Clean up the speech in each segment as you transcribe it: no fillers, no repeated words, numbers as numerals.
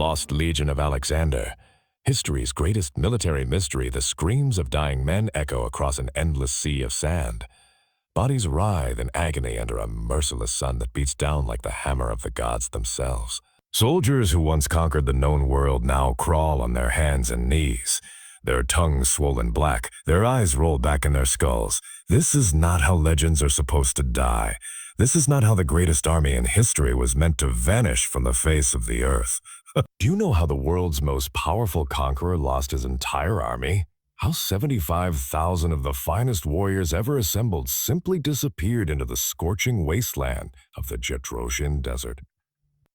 lost legion of Alexander. History's greatest military mystery, the screams of dying men echo across an endless sea of sand. Bodies writhe in agony under a merciless sun that beats down like the hammer of the gods themselves. Soldiers who once conquered the known world now crawl on their hands and knees, their tongues swollen black, their eyes rolled back in their skulls. This is not how legends are supposed to die. This is not how the greatest army in history was meant to vanish from the face of the earth. Do you know how the world's most powerful conqueror lost his entire army? How 75,000 of the finest warriors ever assembled simply disappeared into the scorching wasteland of the Gedrosian Desert.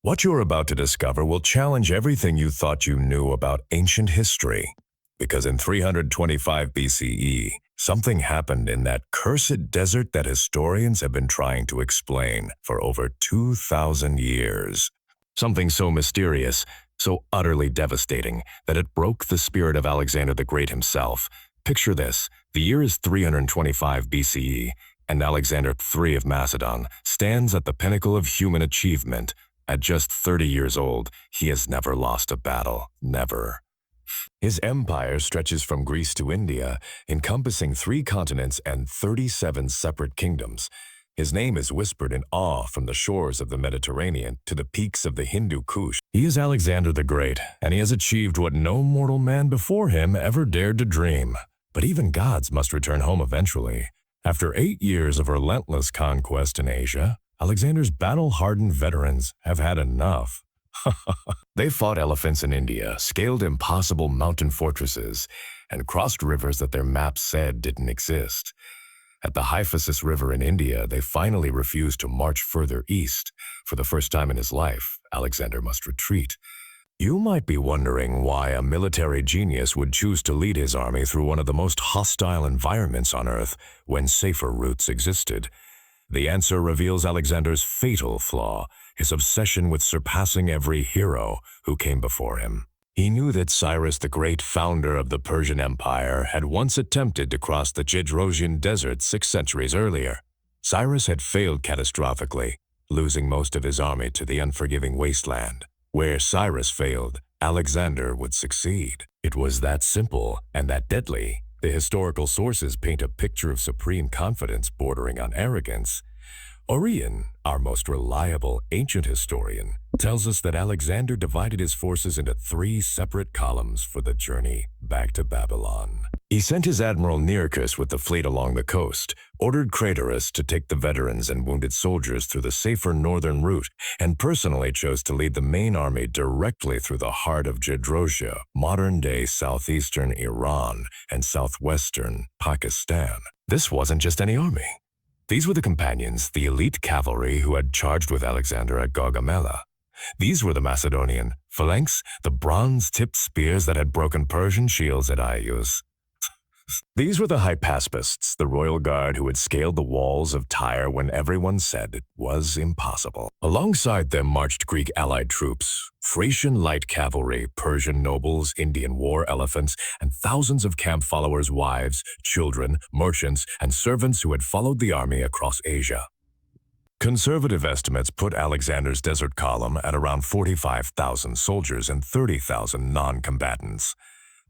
What you're about to discover will challenge everything you thought you knew about ancient history. Because in 325 BCE, something happened in that cursed desert that historians have been trying to explain for over 2,000 years. Something so mysterious, so utterly devastating, that it broke the spirit of Alexander the Great himself. Picture this: the year is 325 BCE, and Alexander III of Macedon stands at the pinnacle of human achievement. At just 30 years old, he has never lost a battle. Never. His empire stretches from Greece to India, encompassing 3 continents and 37 separate kingdoms. His name is whispered in awe from the shores of the Mediterranean to the peaks of the Hindu Kush. He is Alexander the Great, and he has achieved what no mortal man before him ever dared to dream. But even gods must return home eventually. After 8 years of relentless conquest in Asia, Alexander's battle-hardened veterans have had enough. They fought elephants in India, scaled impossible mountain fortresses, and crossed rivers that their maps said didn't exist. At the Hyphasis River in India, they finally refused to march further east. For the first time in his life, Alexander must retreat. You might be wondering why a military genius would choose to lead his army through one of the most hostile environments on Earth when safer routes existed. The answer reveals Alexander's fatal flaw, his obsession with surpassing every hero who came before him. He knew that Cyrus the Great, founder of the Persian Empire, had once attempted to cross the Gedrosian Desert 6 centuries earlier. Cyrus had failed catastrophically, losing most of his army to the unforgiving wasteland. Where Cyrus failed, Alexander would succeed. It was that simple and that deadly. The historical sources paint a picture of supreme confidence bordering on arrogance. Orion, our most reliable ancient historian, tells us that Alexander divided his forces into 3 separate columns for the journey back to Babylon. He sent his admiral Nearchus with the fleet along the coast, ordered Craterus to take the veterans and wounded soldiers through the safer northern route, and personally chose to lead the main army directly through the heart of Gedrosia, modern-day southeastern Iran and southwestern Pakistan. This wasn't just any army. These were the companions, the elite cavalry who had charged with Alexander at Gaugamela. These were the Macedonian phalanx, the bronze-tipped spears that had broken Persian shields at Aius. These were the Hypaspists, the royal guard who had scaled the walls of Tyre when everyone said it was impossible. Alongside them marched Greek allied troops, Thracian light cavalry, Persian nobles, Indian war elephants, and thousands of camp followers' wives, children, merchants, and servants who had followed the army across Asia. Conservative estimates put Alexander's desert column at around 45,000 soldiers and 30,000 non-combatants.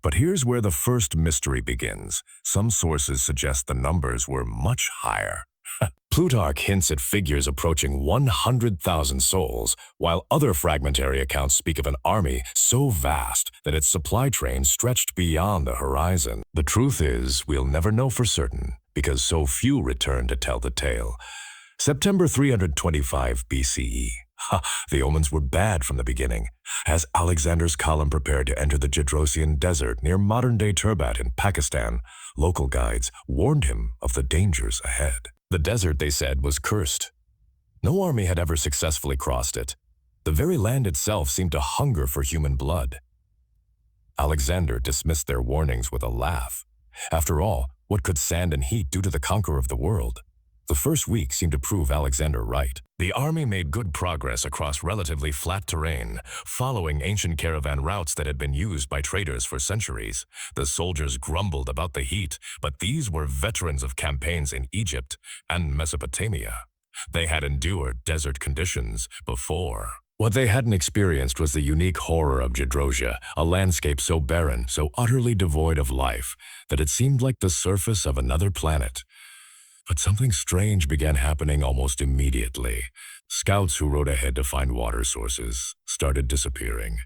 But here's where the first mystery begins. Some sources suggest the numbers were much higher. Plutarch hints at figures approaching 100,000 souls, while other fragmentary accounts speak of an army so vast that its supply train stretched beyond the horizon. The truth is, we'll never know for certain, because so few return to tell the tale. September 325 BCE. The omens were bad from the beginning. As Alexander's column prepared to enter the Gedrosian Desert near modern-day Turbat in Pakistan, local guides warned him of the dangers ahead. The desert, they said, was cursed. No army had ever successfully crossed it. The very land itself seemed to hunger for human blood. Alexander dismissed their warnings with a laugh. After all, what could sand and heat do to the conqueror of the world? The first week seemed to prove Alexander right. The army made good progress across relatively flat terrain, following ancient caravan routes that had been used by traders for centuries. The soldiers grumbled about the heat, but these were veterans of campaigns in Egypt and Mesopotamia. They had endured desert conditions before. What they hadn't experienced was the unique horror of Gedrosia, a landscape so barren, so utterly devoid of life, that it seemed like the surface of another planet. But something strange began happening almost immediately. Scouts who rode ahead to find water sources started disappearing.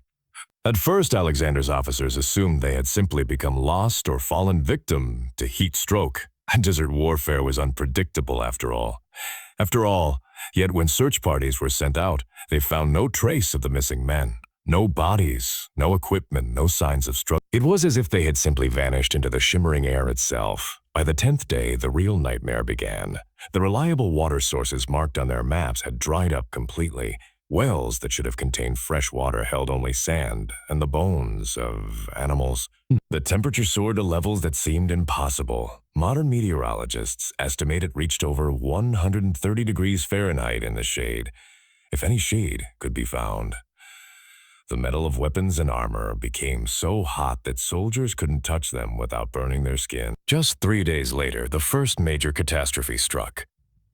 At first, Alexander's officers assumed they had simply become lost or fallen victim to heat stroke. Desert warfare was unpredictable after all. Yet when search parties were sent out, they found no trace of the missing men. No bodies, no equipment, no signs of struggle. It was as if they had simply vanished into the shimmering air itself. By the 10th day, the real nightmare began. The reliable water sources marked on their maps had dried up completely. Wells that should have contained fresh water held only sand and the bones of animals. The temperature soared to levels that seemed impossible. Modern meteorologists estimate it reached over 130 degrees Fahrenheit in the shade, if any shade could be found. The metal of weapons and armor became so hot that soldiers couldn't touch them without burning their skin. Just 3 days later, the first major catastrophe struck.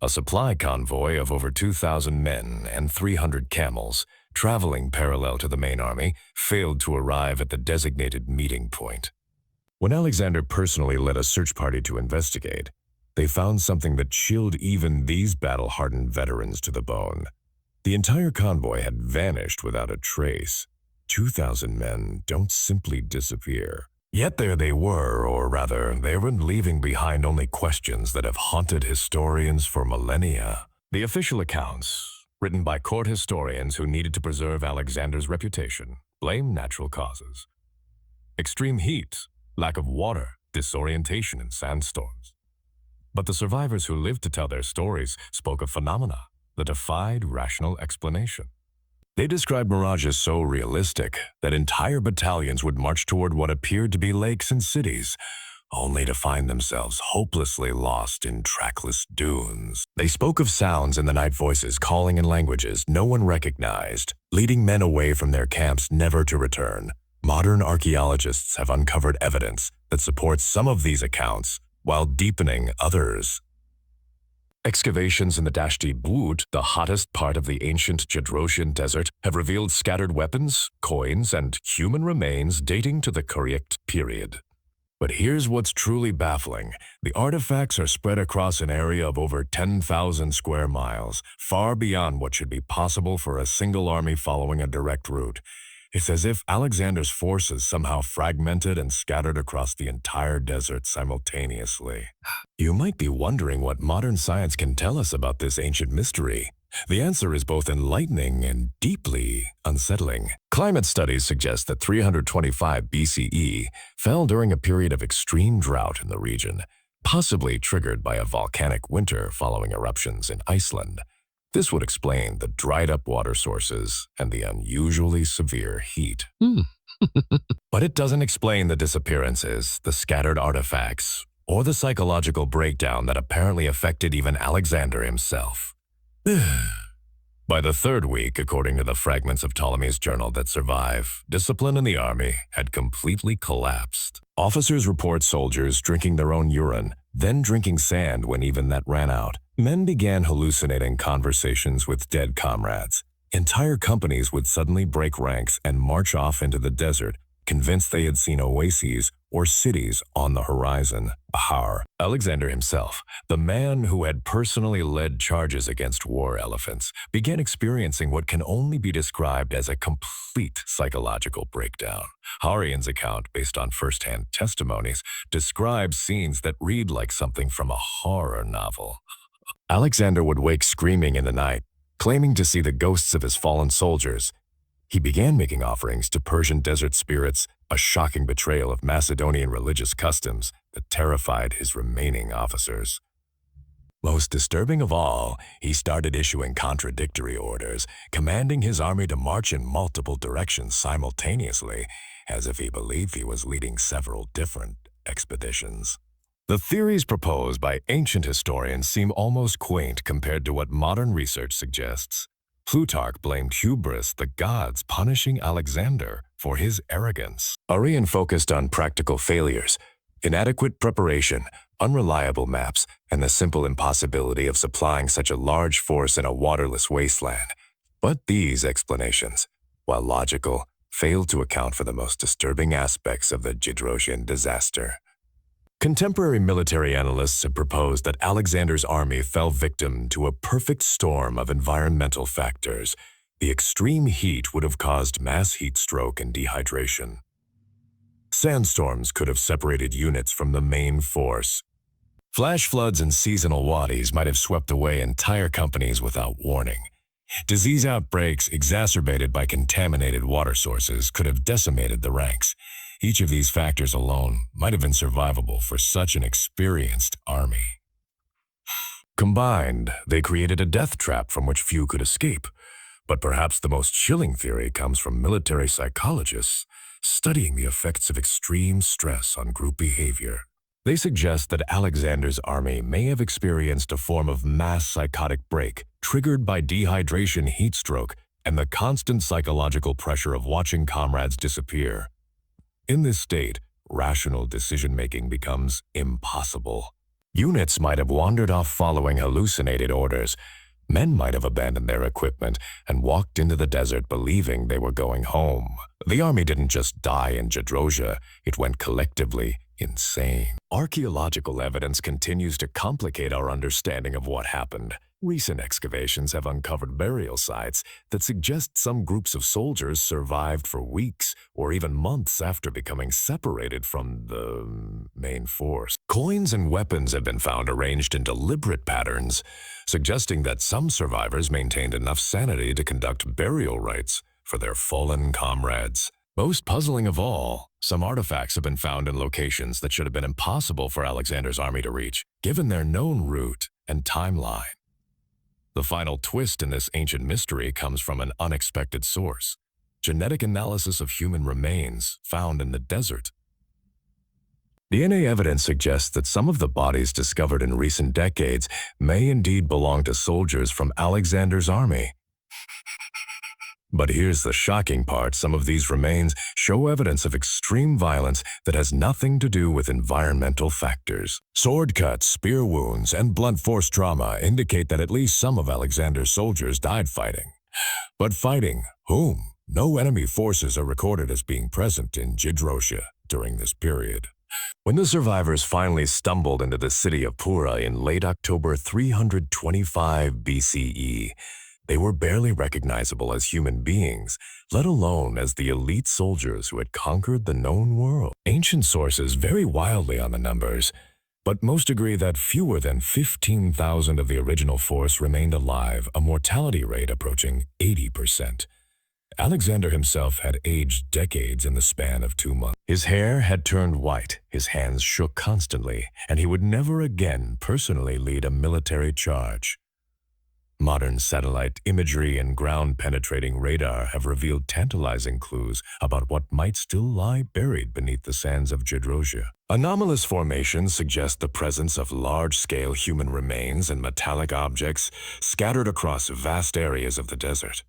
A supply convoy of over 2,000 men and 300 camels, traveling parallel to the main army, failed to arrive at the designated meeting point. When Alexander personally led a search party to investigate, they found something that chilled even these battle-hardened veterans to the bone. The entire convoy had vanished without a trace. 2,000 men don't simply disappear. Yet there they were, or rather, they weren't leaving behind only questions that have haunted historians for millennia. The official accounts, written by court historians who needed to preserve Alexander's reputation, blame natural causes. Extreme heat, lack of water, disorientation, and sandstorms. But the survivors who lived to tell their stories spoke of phenomena that defied rational explanation. They described mirages so realistic that entire battalions would march toward what appeared to be lakes and cities, only to find themselves hopelessly lost in trackless dunes. They spoke of sounds in the night, voices calling in languages no one recognized, leading men away from their camps never to return. Modern archaeologists have uncovered evidence that supports some of these accounts, while deepening others. Excavations in the Dashti Butte, the hottest part of the ancient Gedrosian desert, have revealed scattered weapons, coins, and human remains dating to the Koryikt period. But here's what's truly baffling. The artifacts are spread across an area of over 10,000 square miles, far beyond what should be possible for a single army following a direct route. It's as if Alexander's forces somehow fragmented and scattered across the entire desert simultaneously. You might be wondering what modern science can tell us about this ancient mystery. The answer is both enlightening and deeply unsettling. Climate studies suggest that 325 BCE fell during a period of extreme drought in the region, possibly triggered by a volcanic winter following eruptions in Iceland. This would explain the dried-up water sources and the unusually severe heat. But it doesn't explain the disappearances, the scattered artifacts, or the psychological breakdown that apparently affected even Alexander himself. By the third week, according to the fragments of Ptolemy's journal that survive, discipline in the army had completely collapsed. Officers report soldiers drinking their own urine, then drinking sand when even that ran out. Men began hallucinating conversations with dead comrades. Entire companies would suddenly break ranks and march off into the desert, convinced they had seen oases or cities on the horizon. Bahar, Alexander himself, the man who had personally led charges against war elephants, began experiencing what can only be described as a complete psychological breakdown. Harian's account, based on first-hand testimonies, describes scenes that read like something from a horror novel. Alexander would wake screaming in the night, claiming to see the ghosts of his fallen soldiers. He began making offerings to Persian desert spirits, a shocking betrayal of Macedonian religious customs that terrified his remaining officers. Most disturbing of all, he started issuing contradictory orders, commanding his army to march in multiple directions simultaneously, as if he believed he was leading several different expeditions. The theories proposed by ancient historians seem almost quaint compared to what modern research suggests. Plutarch blamed hubris, the gods punishing Alexander for his arrogance. Arrian focused on practical failures, inadequate preparation, unreliable maps, and the simple impossibility of supplying such a large force in a waterless wasteland. But these explanations, while logical, fail to account for the most disturbing aspects of the Gedrosian disaster. Contemporary military analysts have proposed that Alexander's army fell victim to a perfect storm of environmental factors. The extreme heat would have caused mass heat stroke and dehydration. Sandstorms could have separated units from the main force. Flash floods and seasonal wadis might have swept away entire companies without warning. Disease outbreaks exacerbated by contaminated water sources could have decimated the ranks. Each of these factors alone might have been survivable for such an experienced army. Combined, they created a death trap from which few could escape. But perhaps the most chilling theory comes from military psychologists studying the effects of extreme stress on group behavior. They suggest that Alexander's army may have experienced a form of mass psychotic break triggered by dehydration, heat stroke, and the constant psychological pressure of watching comrades disappear. In this state, rational decision-making becomes impossible. Units might have wandered off following hallucinated orders. Men might have abandoned their equipment and walked into the desert believing they were going home. The army didn't just die in Gedrosia, it went collectively insane. Archaeological evidence continues to complicate our understanding of what happened. Recent excavations have uncovered burial sites that suggest some groups of soldiers survived for weeks or even months after becoming separated from the main force. Coins and weapons have been found arranged in deliberate patterns, suggesting that some survivors maintained enough sanity to conduct burial rites for their fallen comrades. Most puzzling of all, some artifacts have been found in locations that should have been impossible for Alexander's army to reach, given their known route and timeline. The final twist in this ancient mystery comes from an unexpected source: genetic analysis of human remains found in the desert. DNA evidence suggests that some of the bodies discovered in recent decades may indeed belong to soldiers from Alexander's army. But here's the shocking part: some of these remains show evidence of extreme violence that has nothing to do with environmental factors. Sword cuts, spear wounds, and blunt force trauma indicate that at least some of Alexander's soldiers died fighting. But fighting whom? No enemy forces are recorded as being present in Gedrosia during this period. When the survivors finally stumbled into the city of Pura in late October 325 BCE, they were barely recognizable as human beings, let alone as the elite soldiers who had conquered the known world. Ancient sources vary wildly on the numbers, but most agree that fewer than 15,000 of the original force remained alive, a mortality rate approaching 80%. Alexander himself had aged decades in the span of 2 months. His hair had turned white, his hands shook constantly, and he would never again personally lead a military charge. Modern satellite imagery and ground-penetrating radar have revealed tantalizing clues about what might still lie buried beneath the sands of Gedrosia. Anomalous formations suggest the presence of large-scale human remains and metallic objects scattered across vast areas of the desert.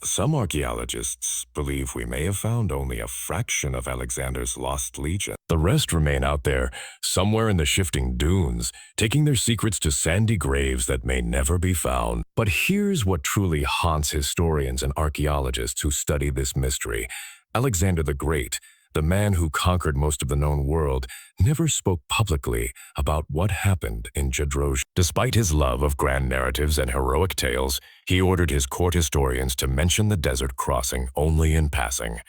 Some archaeologists believe we may have found only a fraction of Alexander's lost legion. The rest remain out there, somewhere in the shifting dunes, taking their secrets to sandy graves that may never be found. But here's what truly haunts historians and archaeologists who study this mystery. Alexander the Great, the man who conquered most of the known world, never spoke publicly about what happened in Gedrosia. Despite his love of grand narratives and heroic tales, he ordered his court historians to mention the desert crossing only in passing.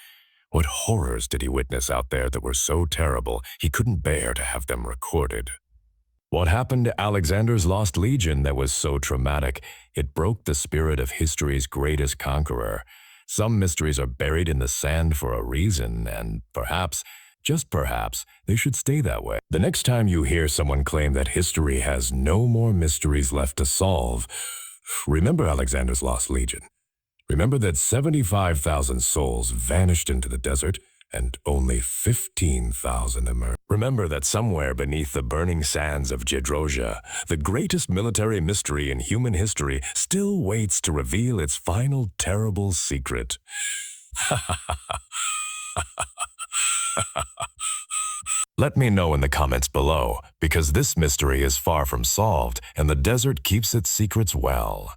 What horrors did he witness out there that were so terrible he couldn't bear to have them recorded? What happened to Alexander's lost legion that was so traumatic it broke the spirit of history's greatest conqueror? Some mysteries are buried in the sand for a reason, and perhaps, just perhaps, they should stay that way. The next time you hear someone claim that history has no more mysteries left to solve, remember Alexander's lost legion. Remember that 75,000 souls vanished into the desert and only 15,000 emerged. Remember that somewhere beneath the burning sands of Gedrosia, the greatest military mystery in human history still waits to reveal its final terrible secret. Let me know in the comments below, because this mystery is far from solved and the desert keeps its secrets well.